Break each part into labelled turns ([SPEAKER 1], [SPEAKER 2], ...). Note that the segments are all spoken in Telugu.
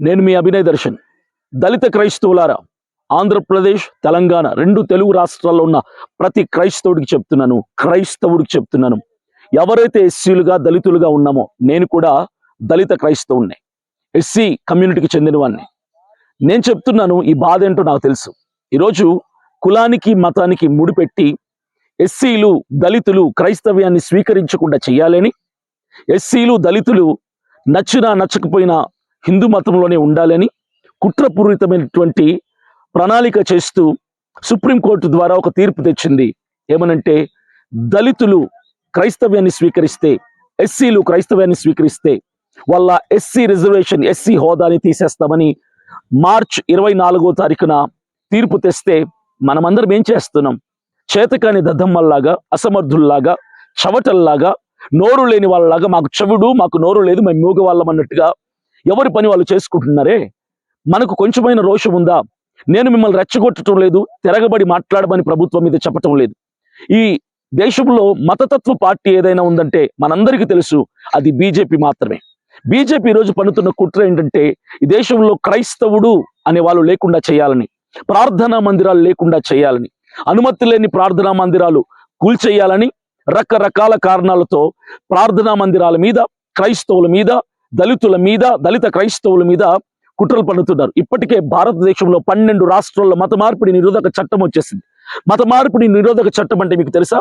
[SPEAKER 1] నేను మీ అభినయ్ దర్శన్. దళిత క్రైస్తవులారా, ఆంధ్రప్రదేశ్ తెలంగాణ రెండు తెలుగు రాష్ట్రాల్లో ఉన్న ప్రతి క్రైస్తవుడికి చెప్తున్నాను, ఎవరైతే ఎస్సీలుగా దళితులుగా ఉన్నామో, నేను కూడా దళిత క్రైస్తవుణ్ణి, ఎస్సీ కమ్యూనిటీకి చెందిన వాడిని. నేను చెప్తున్నాను, ఈ బాధ ఏంటో నాకు తెలుసు. ఈరోజు కులానికి మతానికి ముడిపెట్టి ఎస్సీలు దళితులు క్రైస్తవ్యాన్ని స్వీకరించకుండా చేయాలని, ఎస్సీలు దళితులు నచ్చినా నచ్చకపోయినా హిందూ మతంలోనే ఉండాలని కుట్రపూరితమైనటువంటి ప్రణాళిక చేస్తూ సుప్రీంకోర్టు ద్వారా ఒక తీర్పు తెచ్చింది. ఏమనంటే, దళితులు క్రైస్తవ్యాన్ని స్వీకరిస్తే, ఎస్సీలు క్రైస్తవ్యాన్ని స్వీకరిస్తే వాళ్ళ ఎస్సీ రిజర్వేషన్, ఎస్సీ హోదాని తీసేస్తామని మార్చ్ 24వ తారీఖున తీర్పు తెస్తే మనమందరం ఏం చేస్తున్నాం? చేతకాని దద్దమ్మల్లాగా, అసమర్థుల్లాగా, చవటల్లాగా, నోరు లేని వాళ్ళలాగా, మాకు చెవుడు మాకు నోరు లేదు, మేము మూగ వాళ్ళం అన్నట్టుగా ఎవరి పని వాళ్ళు చేసుకుంటున్నారే. మనకు కొంచెమైన రోషం ఉందా? నేను మిమ్మల్ని రెచ్చగొట్టడం లేదు, తిరగబడి మాట్లాడమని ప్రభుత్వం మీద చెప్పటం లేదు. ఈ దేశంలో మతతత్వ పార్టీ ఏదైనా ఉందంటే మనందరికీ తెలుసు, అది బీజేపీ మాత్రమే. బీజేపీ ఈరోజు పన్నుతున్న కుట్ర ఏంటంటే, ఈ దేశంలో క్రైస్తవుడు అనే వాళ్ళు లేకుండా చేయాలని, ప్రార్థనా మందిరాలు లేకుండా చేయాలని, అనుమతి లేని ప్రార్థనా మందిరాలు కూల్చేయాలని, రకరకాల కారణాలతో ప్రార్థనా మందిరాల మీద, క్రైస్తవుల మీద, దళితుల మీద, దళిత క్రైస్తవుల మీద కుట్రలు పన్నుతున్నారు. ఇప్పటికే భారతదేశంలో 12 రాష్ట్రాల్లో మత మార్పిడి నిరోధక చట్టం వచ్చేసింది. మత మార్పిడి నిరోధక చట్టం అంటే మీకు తెలుసా?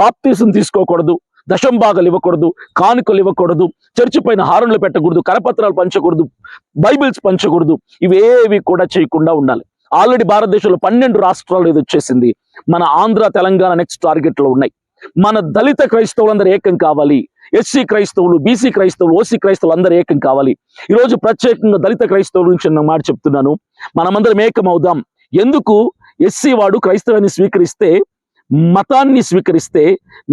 [SPEAKER 1] బాప్తిజం తీసుకోకూడదు, దశంభాగాలు ఇవ్వకూడదు, కానుకలు ఇవ్వకూడదు, చర్చి పైన హారన్లు పెట్టకూడదు, కరపత్రాలు పంచకూడదు, బైబిల్స్ పంచకూడదు, ఇవేవి కూడా చేయకుండా ఉండాలి. ఆల్రెడీ భారతదేశంలో 12 రాష్ట్రాలు ఇది వచ్చేసింది. మన ఆంధ్ర, తెలంగాణ నెక్స్ట్ టార్గెట్ లో ఉన్నాయి. మన దళిత క్రైస్తవులందరూ ఏకం కావాలి. ఎస్సీ క్రైస్తవులు, బీసీ క్రైస్తవులు, ఓసీ క్రైస్తవులు అందరూ ఏకం కావాలి. ఈరోజు ప్రత్యేకంగా దళిత క్రైస్తవుల నుంచి నేను మాట చెప్తున్నాను, మనమందరం ఏకం అవుదాం. ఎందుకు? ఎస్సీ వాడు క్రైస్తవాన్ని స్వీకరిస్తే, మతాన్ని స్వీకరిస్తే,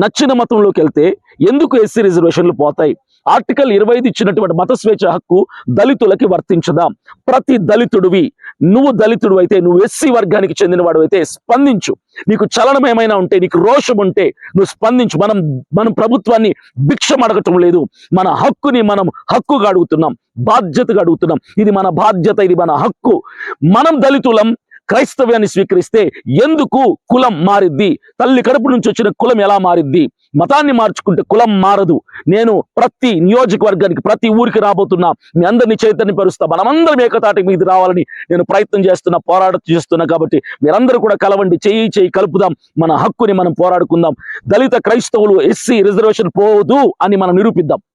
[SPEAKER 1] నచ్చిన మతంలోకి వెళ్తే ఎందుకు ఎస్సీ రిజర్వేషన్లు పోతాయి? ఆర్టికల్ 25 ఇచ్చినటువంటి మత స్వేచ్ఛ హక్కు దళితులకి వర్తించదా? ప్రతి దళితుడివి, నువ్వు దళితుడు అయితే, నువ్వు ఎస్సీ వర్గానికి చెందినవాడు అయితే స్పందించు. నీకు చలనం ఏమైనా ఉంటే, నీకు రోషం ఉంటే నువ్వు స్పందించు. మనం ప్రభుత్వాన్ని భిక్షం అడగటం లేదు, మన హక్కుని మనం హక్కుగా అడుగుతున్నాం, బాధ్యతగా అడుగుతున్నాం. ఇది మన బాధ్యత, ఇది మన హక్కు. మనం దళితులం క్రైస్తవ్యాన్ని స్వీకరిస్తే ఎందుకు కులం మారిద్ది? తల్లి కడుపు నుంచి వచ్చిన కులం ఎలా మారిద్ది? మతాన్ని మార్చుకుంటే కులం మారదు. నేను ప్రతి నియోజకవర్గానికి, ప్రతి ఊరికి రాబోతున్నా, మీ అందరినీ చైతన్యపరుస్తా. మనమందరం ఏకతాటి మీద రావాలని నేను ప్రయత్నం చేస్తున్నా, పోరాటం చేస్తున్నా. కాబట్టి మీరందరూ కూడా కలవండి, చేయి కలుపుదాం, మన హక్కుని మనం పోరాడుకుందాం. దళిత క్రైస్తవులు ఎస్సీ రిజర్వేషన్ పోదు అని మనం నిరూపిద్దాం.